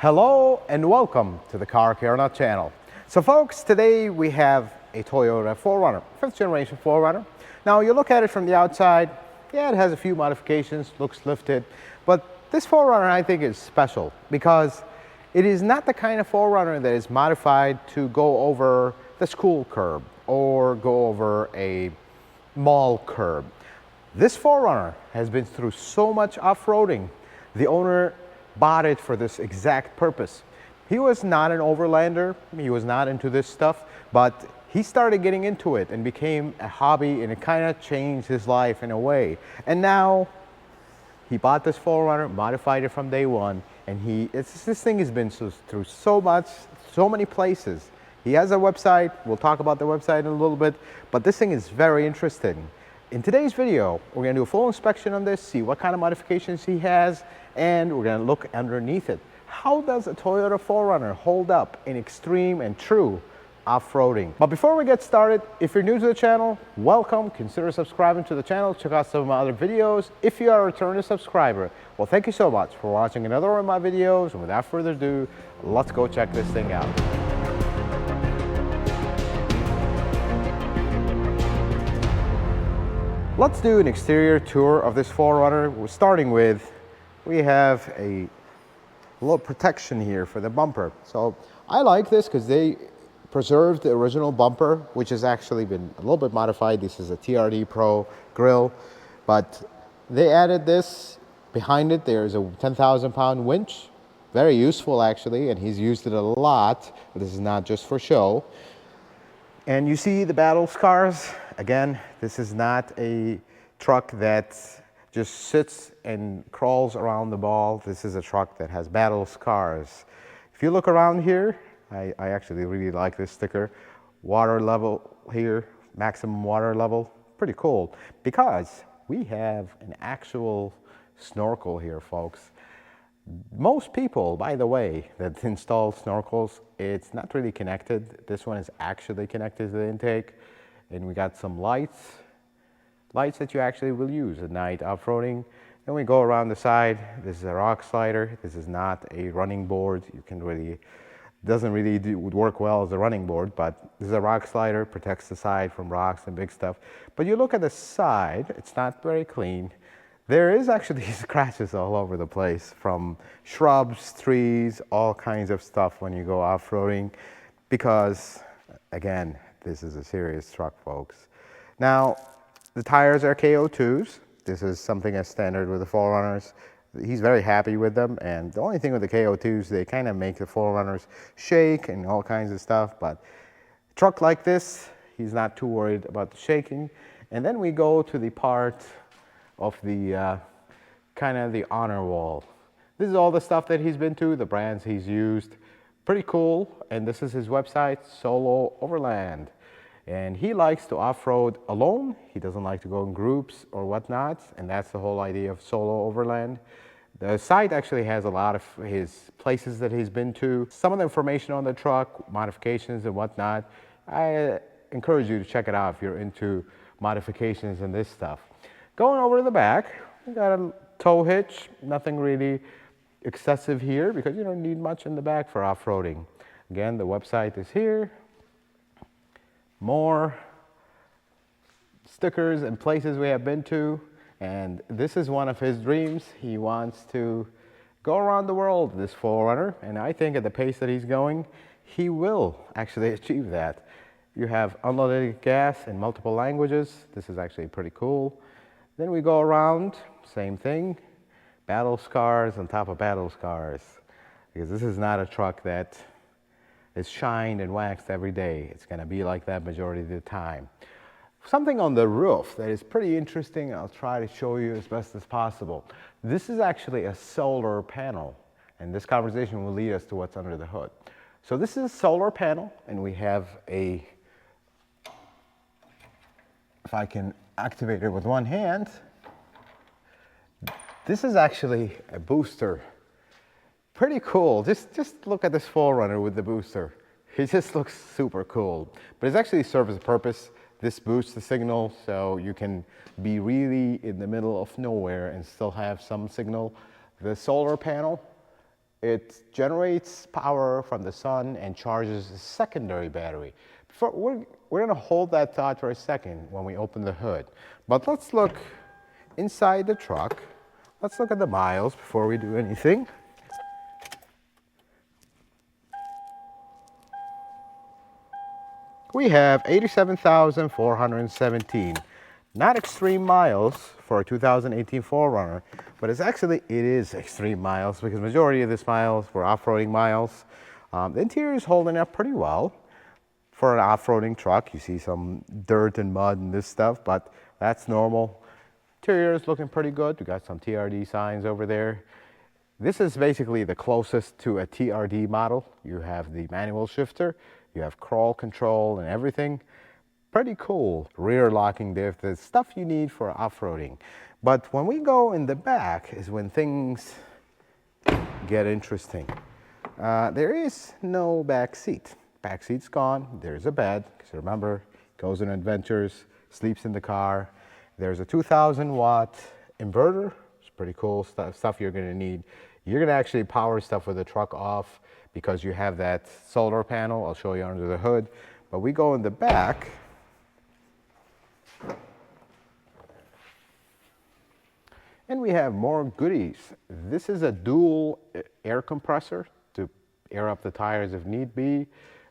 Hello and welcome to the Car Care Nut channel. So folks, today we have a Toyota 4Runner, 5th generation 4Runner. Now you look at it from the outside, yeah, it has a few modifications, looks lifted, but this 4Runner I think is special because it is not the kind of 4Runner that is modified to go over the school curb or go over a mall curb. This 4Runner has been through so much off-roading. The owner bought it for this exact purpose. He was not an overlander, he was not into this stuff, but he started getting into it and became a hobby, and it kind of changed his life in a way. And now he bought this 4Runner, modified it from day one, and this thing has been through so many places. He has a website, we'll talk about the website in a little bit, but this thing is very interesting. In today's video, we're going to do a full inspection on this, see what kind of modifications he has, and we're going to look underneath it. How does a Toyota 4Runner hold up in extreme and true off-roading? But before we get started, if you're new to the channel, welcome. Consider subscribing to the channel. Check out some of my other videos. If you are a returning subscriber, well, thank you so much for watching another one of my videos. And without further ado, let's go check this thing out. Let's do an exterior tour of this 4Runner. We're starting with, we have a little protection here for the bumper. So I like this because they preserved the original bumper, which has actually been a little bit modified. This is a TRD Pro grille, but they added this. Behind it, there's a 10,000 pound winch. Very useful actually, and he's used it a lot. But this is not just for show. And you see the battle scars. Again, this is not a truck that just sits and crawls around the ball. This is a truck that has battle scars. If you look around here, I actually really like this sticker. Water level here, maximum water level. Pretty cool because we have an actual snorkel here, folks. Most people, by the way, that install snorkels, it's not really connected. This one is actually connected to the intake. And we got some lights that you actually will use at night off-roading. Then we go around the side. This is a rock slider. This is not a running board. Doesn't really work well as a running board, but this is a rock slider, protects the side from rocks and big stuff. But you look at the side, it's not very clean. There is actually scratches all over the place from shrubs, trees, all kinds of stuff when you go off-roading because, again, this is a serious truck, folks. Now, the tires are KO2s. This is something that's standard with the 4Runners. He's very happy with them, and the only thing with the KO2s, they kind of make the 4Runners shake and all kinds of stuff, but a truck like this, he's not too worried about the shaking. And then we go to the part of the kind of the honor wall. This is all the stuff that he's been to, the brands he's used. Pretty cool, and this is his website, Solo Overland. And he likes to off-road alone. He doesn't like to go in groups or whatnot, and that's the whole idea of Solo Overland. The site actually has a lot of his places that he's been to. Some of the information on the truck, modifications and whatnot, I encourage you to check it out if you're into modifications and this stuff. Going over to the back, we got a tow hitch, nothing really excessive here because you don't need much in the back for off-roading. Again, the website is here. More stickers and places we have been to, and this is one of his dreams. He wants to go around the world, this 4Runner, and I think at the pace that he's going, he will actually achieve that. You have unleaded gas in multiple languages. This is actually pretty cool. Then we go around, same thing, battle scars on top of battle scars, because this is not a truck that is shined and waxed every day. It's going to be like that majority of the time. Something on the roof that is pretty interesting, I'll try to show you as best as possible. This is actually a solar panel, and this conversation will lead us to what's under the hood. So this is a solar panel, and we have a, if I can activate it with one hand, this is actually a booster. Pretty cool. Just look at this 4Runner with the booster. It just looks super cool. But it actually serves a purpose. This boosts the signal so you can be really in the middle of nowhere and still have some signal. The solar panel It generates power from the sun and charges a secondary battery. We're gonna hold that thought for a second when we open the hood. But let's look inside the truck. Let's look at the miles before we do anything. We have 87,417. Not extreme miles for a 2018 4Runner, but it is extreme miles because majority of this miles were off-roading miles. The interior is holding up pretty well for an off-roading truck. You see some dirt and mud and this stuff, but that's normal. Interior is looking pretty good. We got some TRD signs over there. This is basically the closest to a TRD model. You have the manual shifter, you have crawl control and everything. Pretty cool. Rear locking diff, the stuff you need for off-roading. But when we go in the back is when things get interesting. There is no back seat. Back seat's gone. There's a bed, because remember, goes on adventures, sleeps in the car. There's a 2,000 watt inverter. It's pretty cool stuff you're gonna need. You're gonna actually power stuff with the truck off because you have that solar panel. I'll show you under the hood. But we go in the back. And we have more goodies. This is a dual air compressor to air up the tires if need be.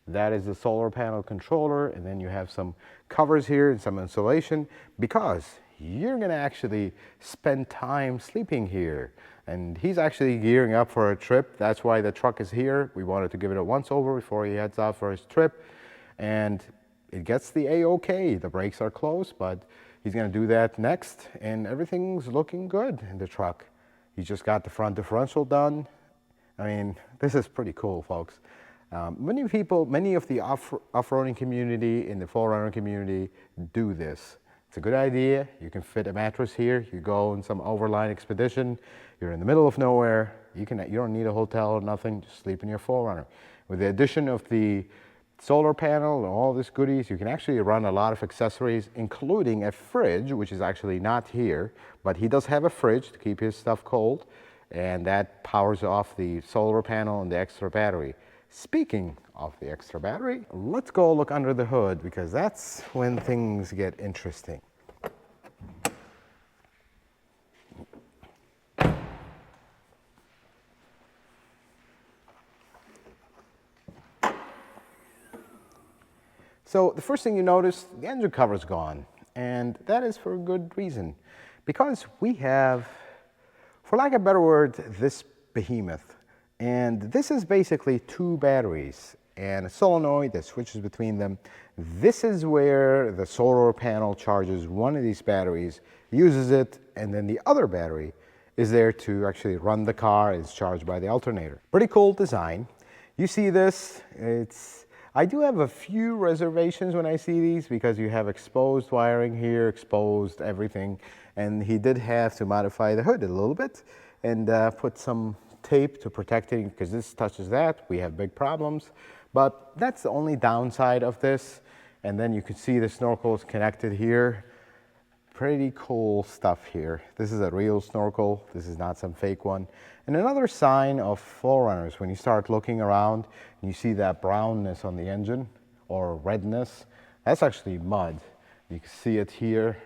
That is the solar panel controller, and then you have some covers here and some insulation because you're gonna actually spend time sleeping here. And he's actually gearing up for a trip. That's why the truck is here. We wanted to give it a once over before he heads out for his trip. And it gets the A-OK. The brakes are closed, but he's gonna do that next, and everything's looking good in the truck. He just got the front differential done. I mean, this is pretty cool, folks. Many of the off-roading community, in the 4Runner community, do this. It's a good idea. You can fit a mattress here. You go on some overland expedition. You're in the middle of nowhere. You don't need a hotel or nothing. Just sleep in your 4Runner. With the addition of the solar panel and all these goodies, you can actually run a lot of accessories, including a fridge, which is actually not here, but he does have a fridge to keep his stuff cold, and that powers off the solar panel and the extra battery. Speaking of the extra battery, let's go look under the hood because that's when things get interesting. So the first thing you notice, the engine cover is gone, and that is for a good reason. Because we have, for lack of a better word, this behemoth. And this is basically two batteries and a solenoid that switches between them. This is where the solar panel charges one of these batteries, uses it, and then the other battery is there to actually run the car. It's charged by the alternator. Pretty cool design. You see this, I do have a few reservations when I see these because you have exposed wiring here, exposed everything, and he did have to modify the hood a little bit and put some tape to protect it because this touches that, we have big problems. But that's the only downside of this. And then you can see the snorkel is connected here. Pretty cool stuff here. This is a real snorkel. This is not some fake one. And another sign of 4Runners, when you start looking around and you see that brownness on the engine or redness, that's actually mud. You can see it here.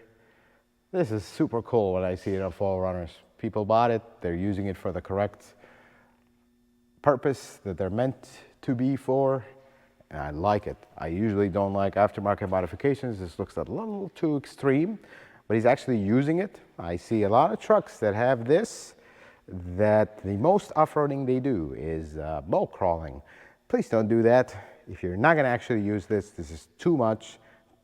This is super cool when I see it on 4Runners. People bought it, they're using it for the correct purpose that they're meant to be for, and I like it. I usually don't like aftermarket modifications. This looks a little too extreme, but he's actually using it. I see a lot of trucks that have this, that the most off-roading they do is bow crawling. Please don't do that. If you're not gonna actually use this, this is too much,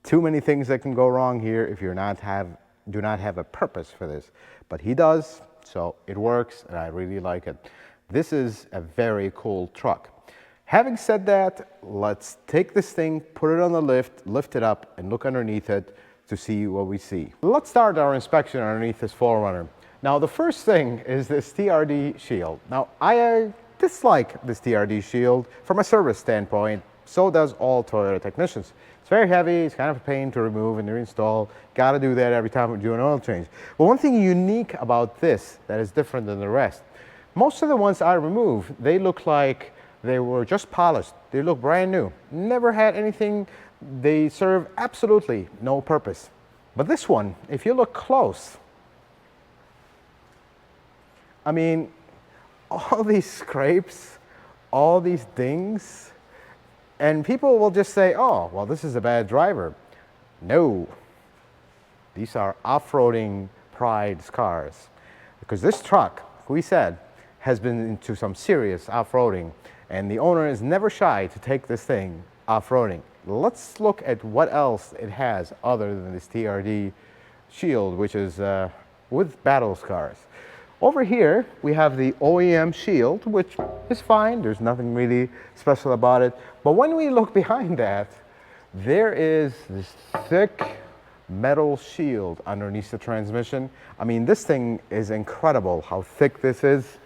too many things that can go wrong here if you do not have a purpose for this. But he does, so it works, and I really like it. This is a very cool truck. Having said that, let's take this thing, put it on the lift it up, and look underneath it to see what we see. Let's start our inspection underneath this 4Runner. Now, the first thing is this TRD shield. Now, I dislike this TRD shield from a service standpoint. So does all Toyota technicians. It's very heavy, it's kind of a pain to remove and reinstall. Gotta do that every time we do an oil change. But one thing unique about this that is different than the rest, Most of the ones I removed, they look like they were just polished. They look brand new. Never had anything. They serve absolutely no purpose. But this one, if you look close, I mean, all these scrapes, all these dings, and people will just say, oh, well, this is a bad driver. No, these are off-roading pride cars. Because this truck, we said, has been into some serious off-roading, and the owner is never shy to take this thing off-roading. Let's look at what else it has other than this TRD shield, which is with battle scars. Over here, we have the OEM shield, which is fine. There's nothing really special about it. But when we look behind that, there is this thick metal shield underneath the transmission. I mean, this thing is incredible how thick this is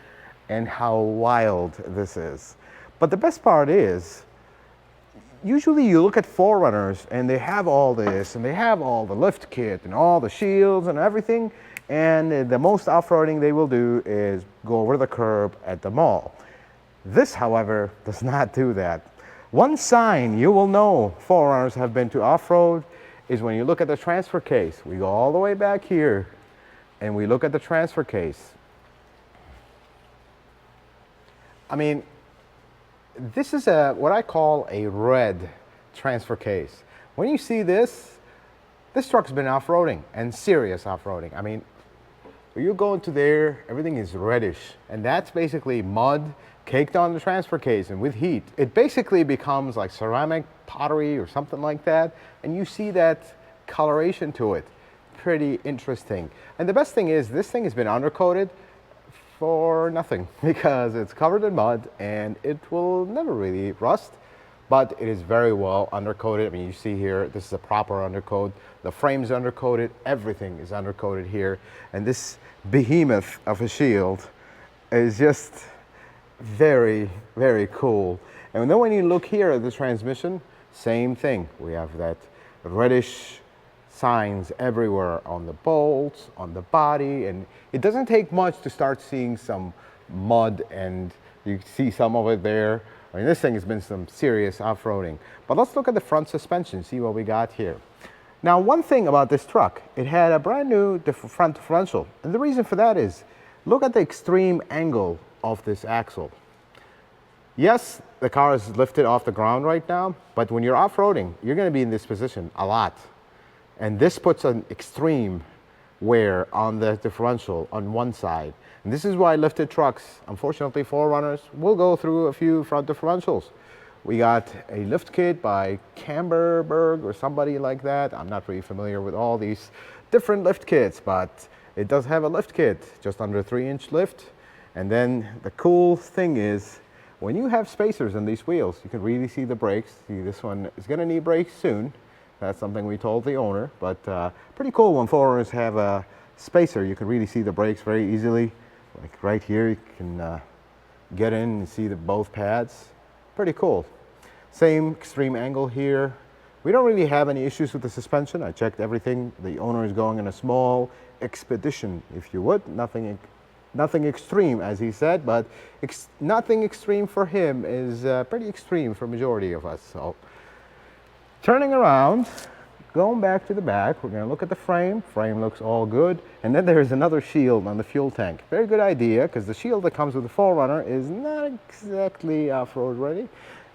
and how wild this is. But the best part is, usually you look at 4Runners and they have all this and they have all the lift kit and all the shields and everything, and the most off-roading they will do is go over the curb at the mall. This, however, does not do that. One sign you will know 4Runners have been to off-road is when you look at the transfer case. We go all the way back here and we look at the transfer case. I mean, this is what I call a red transfer case. When you see this truck's been off-roading, and serious off-roading. I mean, when you go into there, everything is reddish, and that's basically mud caked on the transfer case, and with heat, it basically becomes like ceramic pottery or something like that, and you see that coloration to it. Pretty interesting. And the best thing is, this thing has been undercoated for nothing because it's covered in mud and it will never really rust, but it is very well undercoated. I mean, you see here, this is a proper undercoat. The frame's undercoated, everything is undercoated here, and this behemoth of a shield is just very, very cool. And then when you look here at the transmission, same thing. We have that reddish signs everywhere on the bolts, on the body, and it doesn't take much to start seeing some mud, and you see some of it there. I mean, this thing has been some serious off-roading. But let's look at the front suspension, see what we got here. Now, one thing about this truck, it had a brand new front differential, and the reason for that is, look at the extreme angle of this axle. Yes, the car is lifted off the ground right now, but when you're off-roading, you're going to be in this position a lot. And this puts an extreme wear on the differential on one side. And this is why lifted trucks, unfortunately 4Runners, will go through a few front differentials. We got a lift kit by Camberberg or somebody like that. I'm not really familiar with all these different lift kits, but it does have a lift kit, just under 3-inch lift. And then the cool thing is, when you have spacers in these wheels, you can really see the brakes. See, this one is going to need brakes soon. That's something we told the owner, but pretty cool when 4Runners have a spacer. You can really see the brakes very easily. Like right here, you can get in and see both pads. Pretty cool. Same extreme angle here. We don't really have any issues with the suspension. I checked everything. The owner is going in a small expedition, if you would. Nothing extreme, as he said, but nothing extreme for him is pretty extreme for majority of us. So, turning around, going back to the back, we're going to look at the frame. Frame looks all good. And then there's another shield on the fuel tank. Very good idea, because the shield that comes with the 4Runner is not exactly off-road ready.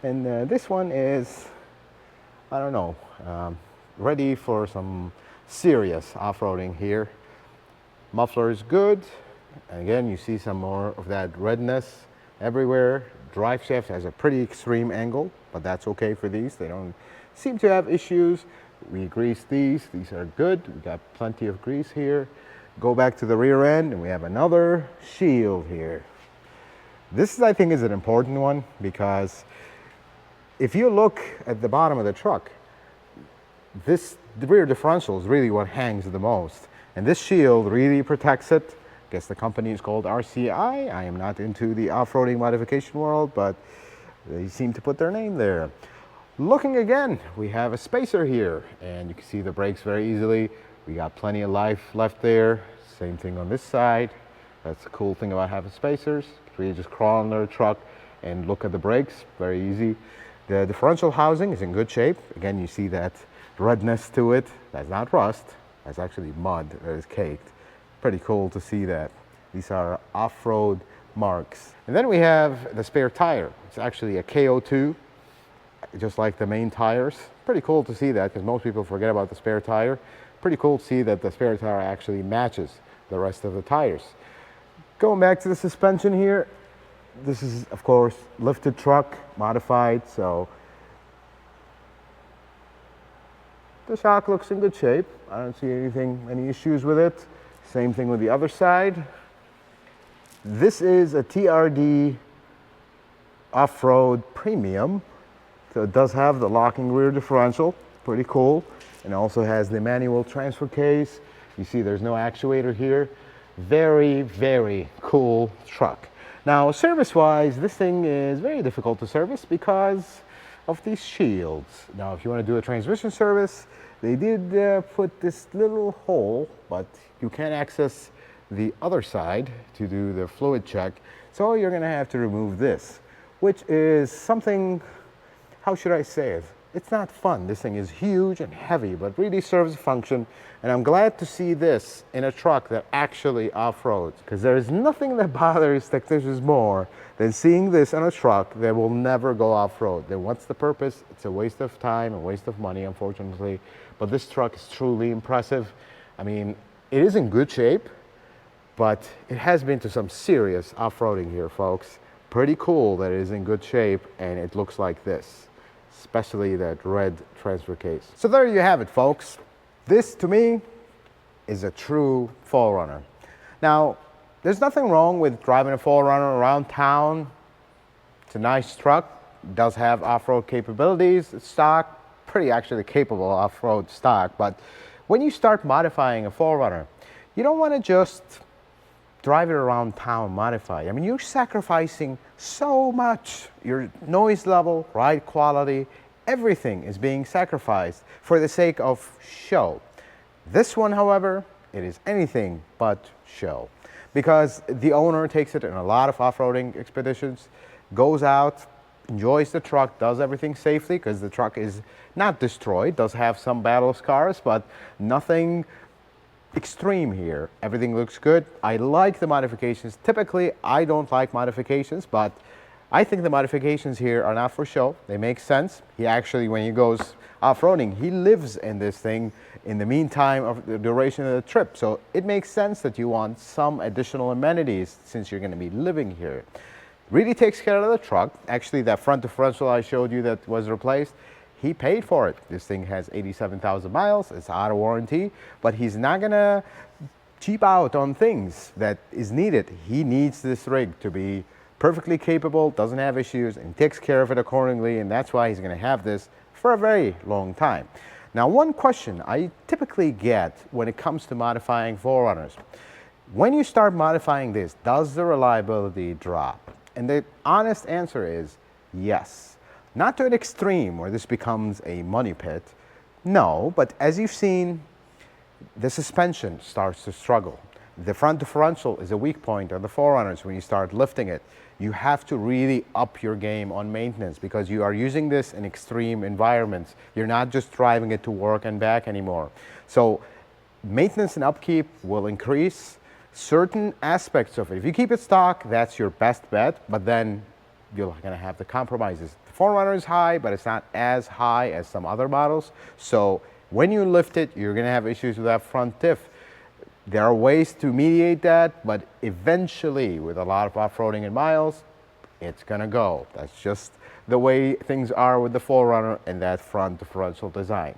And this one is, I don't know, ready for some serious off-roading here. Muffler is good. And again, you see some more of that redness everywhere. Drive shaft has a pretty extreme angle, but that's okay for these. They don't seem to have issues. We grease these are good. We got plenty of grease here. Go back to the rear end and we have another shield here. This, I think, is an important one, because if you look at the bottom of the truck, the rear differential is really what hangs the most. And this shield really protects it. I guess the company is called RCI. I am not into the off-roading modification world, but they seem to put their name there. Looking again, we have a spacer here, and you can see the brakes very easily. We got plenty of life left there. Same thing on this side. That's the cool thing about having spacers. You just crawl under the truck and look at the brakes, very easy. The differential housing is in good shape. Again, you see that redness to it. That's not rust, that's actually mud that is caked. Pretty cool to see that. These are off-road marks. And then we have the spare tire. It's actually a KO2, just like the main tires. Pretty cool to see that because most people forget about the spare tire. Pretty cool to see that the spare tire actually matches the rest of the tires. Going back to the suspension here, this is of course lifted truck, modified, so the shock looks in good shape. I don't see any issues with it. Same thing with the other side. This is a TRD off-road premium, so it does have the locking rear differential, pretty cool, and also has the manual transfer case. You see there's no actuator here. Very, very cool truck. Now, service-wise, this thing is very difficult to service because of these shields. Now, if you want to do a transmission service, they did put this little hole, but you can't access the other side to do the fluid check. So you're going to have to remove this, which is something, how should I say it? It's not fun. This thing is huge and heavy, but really serves a function. And I'm glad to see this in a truck that actually off-roads, because there is nothing that bothers technicians more than seeing this in a truck that will never go off-road. Then what's the purpose? It's a waste of time, a waste of money, unfortunately. But this truck is truly impressive. I mean, it is in good shape, but it has been to some serious off-roading here, folks. Pretty cool that it is in good shape and it looks like this, especially that red transfer case. So there you have it, folks. This, to me, is a true 4Runner. Now, there's nothing wrong with driving a 4Runner around town. It's a nice truck. It does have off-road capabilities. It's stock, pretty actually capable off-road stock. But when you start modifying a 4Runner, you don't want to just drive it around town modified. I mean, you're sacrificing so much. Your noise level, ride quality, everything is being sacrificed for the sake of show. This one, however, it is anything but show, because the owner takes it in a lot of off-roading expeditions, goes out, enjoys the truck, does everything safely, because the truck is not destroyed, does have some battle scars, but nothing extreme here. Everything looks good. I like the modifications. Typically, I don't like modifications, but I think the modifications here are not for show. They make sense. He actually, when he goes off-roading, he lives in this thing in the meantime of the duration of the trip. So it makes sense that you want some additional amenities since you're going to be living here. Really takes care of the truck. Actually, that front differential I showed you that was replaced, he paid for it. This thing has 87,000 miles. It's out of warranty, but he's not going to cheap out on things that is needed. He needs this rig to be perfectly capable, doesn't have issues, and takes care of it accordingly, and that's why he's going to have this for a very long time. Now, one question I typically get when it comes to modifying 4Runners, when you start modifying this, does the reliability drop? And the honest answer is yes. Not to an extreme where this becomes a money pit, no, but as you've seen, the suspension starts to struggle. The front differential is a weak point on the 4Runners when you start lifting it. You have to really up your game on maintenance because you are using this in extreme environments. You're not just driving it to work and back anymore. So maintenance and upkeep will increase certain aspects of it. If you keep it stock, that's your best bet, but then you're going to have the compromises. The 4Runner is high, but it's not as high as some other models. So when you lift it, you're going to have issues with that front diff. There are ways to mediate that, but eventually, with a lot of off-roading and miles, it's going to go. That's just the way things are with the 4Runner and that front differential design.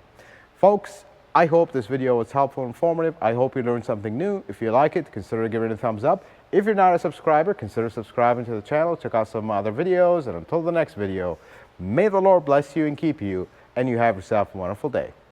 Folks, I hope this video was helpful and informative. I hope you learned something new. If you like it, consider giving it a thumbs up. If you're not a subscriber, consider subscribing to the channel. Check out some other videos. And until the next video, may the Lord bless you and keep you, and you have yourself a wonderful day.